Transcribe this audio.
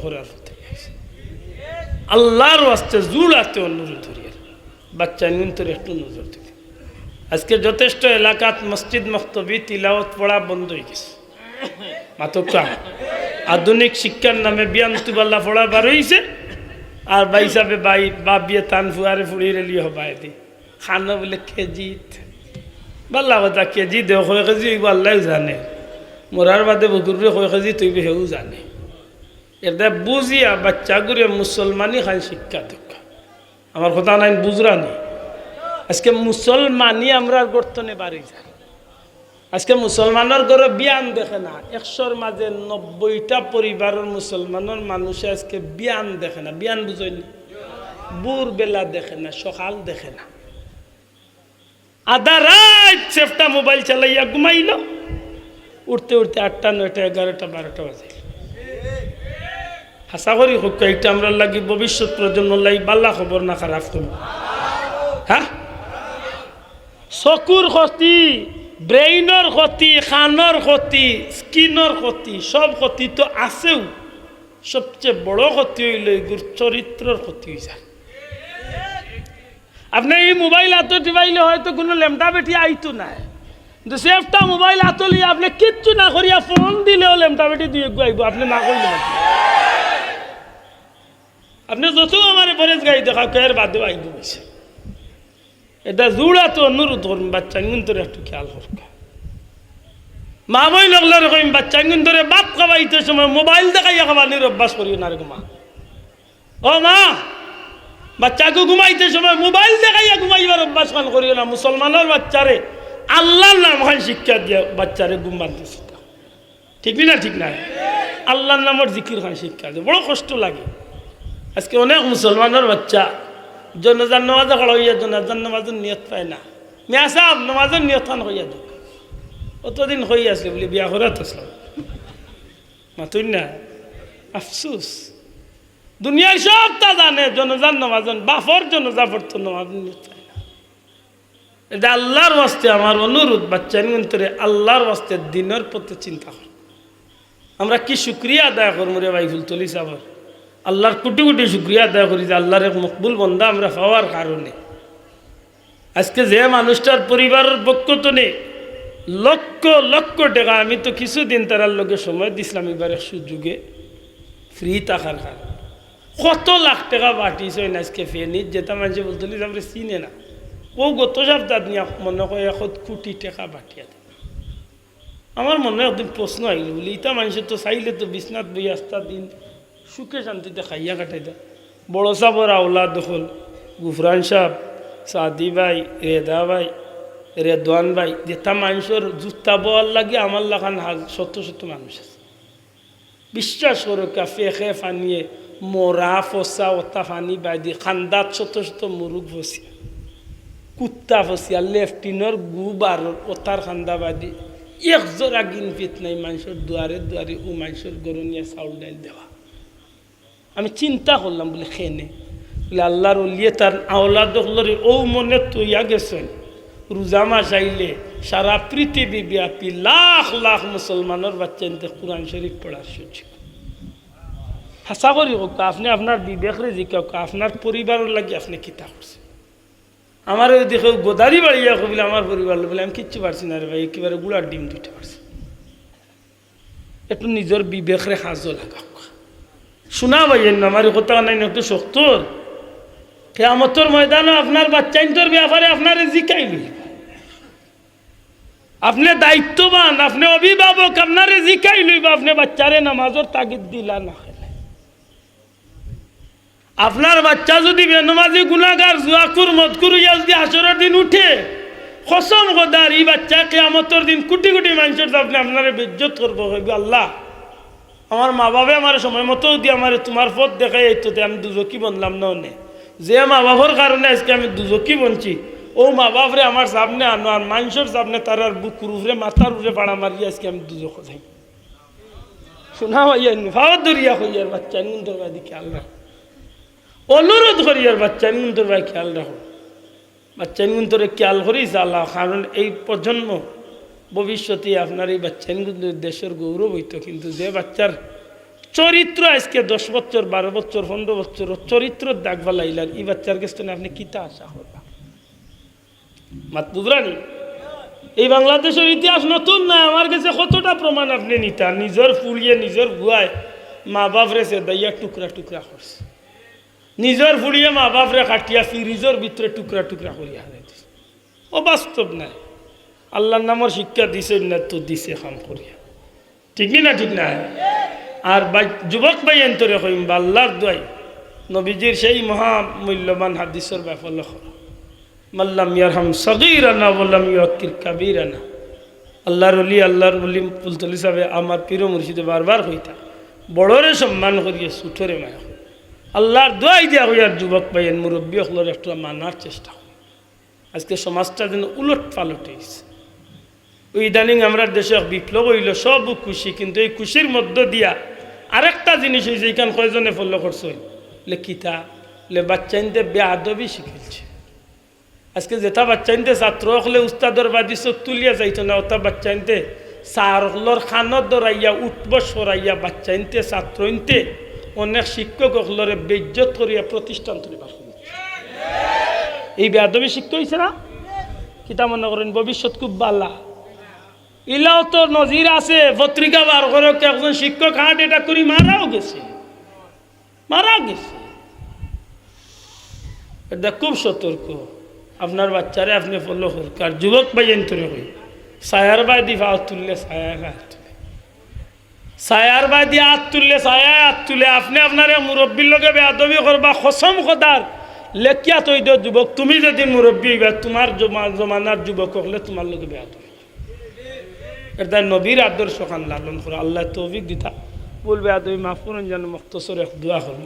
করার হতে আল্লাহর ওয়াস্তে জুড়াতে অনুরোধ করিয়ার বাচ্চা নিয়ন্ত্রণ একটু নজর দিতে। আজকে যথেষ্ট এলাকাত মসজিদ মক্তবি তিলাওয়াত পড়া বন্ধ হয়ে গেছে। মাতকা আধুনিক শিক্ষার নামে বিয়ান তুবাল্লা পড়া বার হয়েছে, আর বাই হিসাবে বাই বাপ বিয়ে তান ফুয়ারে ফুড়িয়ে রেলি হবাই দি খানা বলে কেজিত বাল্লা কথা কেজি দেও কয় কেজি আল্লাহ জানে, মরার বাদে বকুরে কয় কেজি তুই হেউ জানে। এটা বুঝিয়া বাচ্চাগুড়ে মুসলমানি খান শিক্ষা দীক্ষা। আমার কথা নাই বুঝরা নেই। আজকে মুসলমানি আমরা গর্তনে বাড়ি যাই। আজকে মুসলমানের ঘরে বিয়ান দেখে না, 100-র মাঝে 90টা পরিবারের মুসলমানের মানুষে আজকে বিয়ান দেখে না। বিয়ান বুঝইনি, বুর বেলা দেখে না, সকাল দেখে না, আধা রাত সেফটা মোবাইল চালাইয়া ঘুমাইল, উঠতে উঠতে 8টা 9টা 11টা 12টা বাজে। আশা করি হোক এটা আমরা লাগি ভবিষ্যৎ প্রজন্ম লাগি বাল্লা খবর না খারাপ খবর। হ্যাঁ, চকুর ক্ষতি, ব্রেইনের ক্ষতি, কানের ক্ষতি, স্কিনের ক্ষতি, সব ক্ষতি তো আছেও। সবচেয়ে বড় ক্ষতি হইল চরিত্রের ক্ষতি হয়ে যায়। আপনি এই মোবাইল হাতে টিপাইলে হয়তো কোনো লেমটা বেটি আইতো না, কিন্তু সেফটা মোবাইল হাতে লিয়ে আপনি কিচ্ছু না করিয়া ফোন দিলেও লেমটা বেটি দুই আইব। আপনি না করলে আপনি যত আমার ফরেজ গাড়ি দেখা কের বাদে আইব বসে। এটা জুড়া তো অনুরোধ করুন, বাচ্চা কিন্তু একটু খেয়াল করবে। মা বই লগলার কইম বাচ্চা কিন্তু ভাত খাওয়াইতে সময় মোবাইল দেখাইয়া খাওয়ানির অভ্যাস করিও না রে মা। ও মা, বাচ্চাকে ঘুমাইতে সময় মোবাইল দেখাইয়া ঘুমাইবার অভ্যাস খান করিও না। মুসলমানের বাচ্চারে আল্লাহর নাম খান শিক্ষা দিয়ে বাচ্চারে ঘুম বাঁধতে শিক্ষা, ঠিক না? ঠিক না? আল্লাহর নামের জিকির খান শিক্ষা দিয়ে। বড় কষ্ট লাগে। আজকে অনেক মুসলমানের বাচ্চা জনজান নামাজে খড়া হইয়া জনজান নামাজের নিয়ত পায় না। মিয়া সাহেব নামাজের নিয়ত খান হইয়া দেখ, অতদিন হয়ে আসলে বলে বিয়া করাত আসলাম মাতুই না। আফসুস, দুনিয়ার সব তা জানে জনজান নামাজন বাফর জনজা পড়তো নামাজ নিয়ত পায় না। এটা আল্লাহর ওয়াস্তে আমার অনুরোধ, বাচ্চা নিয়ন্ত্রণে আল্লাহর ওয়াস্তে দিনের প্রতি চিন্তা কর। আমরা কি শুক্রিয়া আদায় করবো রে ভাই ফুলতলি সাহর, আল্লাহর কোটি কোটি শুক্রিয়া আদায় করি যে আল্লাহর এক মকবুল বন্দা আমরা পাওয়ার কারণে। আজকে যে মানুষটার পরিবারের পক্ষ তো নেই লক্ষ লক্ষ টাকা, আমি তো কিছুদিন তারার লোকের সময় দিছিলাম এবারে সুযোগে ফ্রি থাকার কারণে কত লাখ টাকা বাটিছে না আজকে ফেনির যেটা মানুষ বলতে আমরা চিনে না। ও গত সপ্তাহ নিয়ে মনে হয় 1 কোটি টাকা বাটিয়া দেয়। আমার মনে হয় একদিন প্রশ্ন আইল বলি ইটা মানুষের তো চাইলে তো বিছনাথ বই আস্তা দিন সুখে শান্তিতে খাইয়া কাটাই দেয়। বড় সাহর আওলাদ দখল গুফরান সাহ, সাদি ভাই, রেদা ভাই, রেদওয়ান ভাই, যেটা মানুষের জুতা বল লাগে আমার লাগান শত শত মানুষ আছে। বিশ্বাস করো কাফে খে ফানিয়ে মরা ফসা ওতা ফানি বাইদি খান্দাত শত শত মুরুগ ফসিয়া, কুত্তা ফসিয়া, লেফটিনের গুবার ওতার খান্দা বাদি একজোড়া গিনপিত নাই মানুষের দুয়ারে দুয়ারে ও মানুষের গরু নিয়ে চাউল ডাইল দেওয়া। আমি চিন্তা করলাম বলে খেনে বলে আল্লাহর ওলিয়ে তার আওলাদ দখলরে ও মনে তৈয়া গেছেন রোজা মাস আইলে সারা পৃথিবী ব্যাপী লাখ লাখ মুসলমানের বাচ্চা এনতে কোরআন শরীফ পড়ার সুযোগ। হাসা করি হোক আপনি আপনার বিবেকরে জিকাও আপনার পরিবারের লাগে আপনি কিতা করছেন। আমার দেখে গোদারি বাড়িয়া কবিলে আমার পরিবার বলে আমি কিচ্ছু পারছি না রে ভাই, একেবারে গুড়ার ডিম দুইটা পারছি। একটু নিজের বিবেকরে সাজো লাগা শোনা ভাইয়ের না আমার কথা নাই না, একটু শক্ত কিয়ামতের ময়দানে আপনার বাচ্চাইন্তর ব্যাপারে আপনার জিকাই লই। আপনি দায়িত্ববান, আপনি অভিভাবক, আপনার জিকাই লইব। আপনি বাচ্চারে নামাজের তাগিদ দিলা না খেলে, আপনার বাচ্চা যদি বেনমাজি গুনাহগার জুয়াকুর মদকুর ইয়া যদি হাসরের দিন উঠে, কসম খোদার এই বাচ্চা কিয়ামতের দিন কোটি কোটি মানুষের সামনে আপনারে বেইজ্জত করবো। হইবে আল্লাহ আমার মা বাবা আমার সময় মতো দিয়ে আমার তোমার পথ দেখাই এই তো আমি দুজকি বনলাম না। অনে যে মা বাবার কারণে আজকে আমি দুজকি বনছি, ও মা বাপরে আমার সামনে আনো আর মানুষের সামনে তার আর বুকুর উপরে মাথার উপরে পাড়া মারিয়ে আজকে আমি দুজক যাই। শোনা হইয়া ভাও দরিয়া হইয়ার বাচ্চা নিন্তর ভাই খেয়াল রাখো, অনুরোধ করি আর বাচ্চা নিন্তর ভাই খেয়াল রাখো। বাচ্চা নিন্তরে খেয়াল করিস আল্লাহ, কারণ এই প্রজন্ম ভবিষ্যতে আপনার এই বাচ্চা কিন্তু দেশের গৌরব হইতো। কিন্তু যে বাচ্চার চরিত্র আজকে 10 বছর 12 বছর 15 বছর চরিত্র দাগবা লাইলার এই বাচ্চার কাছে আপনি কিতা আশা করবা মাত বুঝরানি এই বাংলাদেশের ইতিহাস নতুন না আমার কাছে কতটা প্রমাণ আপনি নিতা নিজের ফুলিয়ে নিজের ভুয়ায় মা বাপ রেছে দাইয়া টুকরা টুকরা করছে নিজের ফুলিয়ে মা বাপ রে কাটিয়া ফিরিজের ভিতরে টুকরা টুকরা করিয়া হারাই দিছে অবাস্তব নাই আল্লাহর নামের শিক্ষা দিছে না তো দিছে কাম করিয়া ঠিক না ঠিক না আর যুবক ভাই এন্তরে কইম আল্লাহর দোয়াই নবীজির সেই মহামূল্যবান হাদিসের ব্যাপার লক্ষ্য মাল্লাম ইয়ারহাম সগীরানা ওয়ালাম ইউকির কাবীরানা আল্লাহর ওলি পুলতলি সাহেব আমার পীর মুর্শিদে বারবার কইতা বড়রে সম্মান করিয়ে ছোটরে মায়া আল্লাহর দোয়াই দিয়া হইয়ার যুবক ভাইয়ের মুরব্বী হলোর একটু মানার চেষ্টা করি আজকে সমাজটা যেন উলট পালট হয়েছে ওই ইদানিং আমরা দেশে বিপ্লব হইল সব খুশি কিন্তু এই খুশির মধ্য দিয়া আরেকটা জিনিস হয়েছে এইখান কয়জনে ফলো করছে লেখিতা বাচ্চাইনতে বেআদবি শিখেছে আজকে যেটা বাচ্চাইনতে ছাত্র হলে উস্তাদর বাদি চোখ তুলিয়া যাইতো না ওটা বাচ্চাইনতে সার হলর খানত দরাইয়া উঠব সরাইয়া বাচ্চাইনতে ছাত্রইনতে অনেক শিক্ষক হলরে বেজ্জত করিয়া প্রতিষ্ঠান তুলিবার এই বেআদবি শিক্ষা হয়েছে না কিতা মনে করেন ভবিষ্যৎ খুব বালা ইলাও তো নজির আছে পত্রিকা বার করে একজন শিক্ষক হার্ট অ্যাটাক করি মারাও গেছে এটা খুব সতর্ক আপনার বাচ্চারে আপনি ফলো করকার যুবক ভাই এন্তরে হই সায়ার বাদি হাত তুললে ছায়া হাত তুলে ছায়ার বাদি হাত তুললে ছায়া হাত তুলে আপনি আপনার মুরব্বীর লগে বেয়াদবি করবা কসম খোদার লেখিয়া তৈ দিও যুবক তুমি যেদিন মুরব্বী হইবা তোমার জমানার যুবক হলে তোমার লগে বেয়াদবি এটা নবীর আদর্শ খান লালন করে আল্লাহ তৌফিক দিতা বলবে আদবি মাফ করুন যেন মুক্তসর এক দোয়া করুন।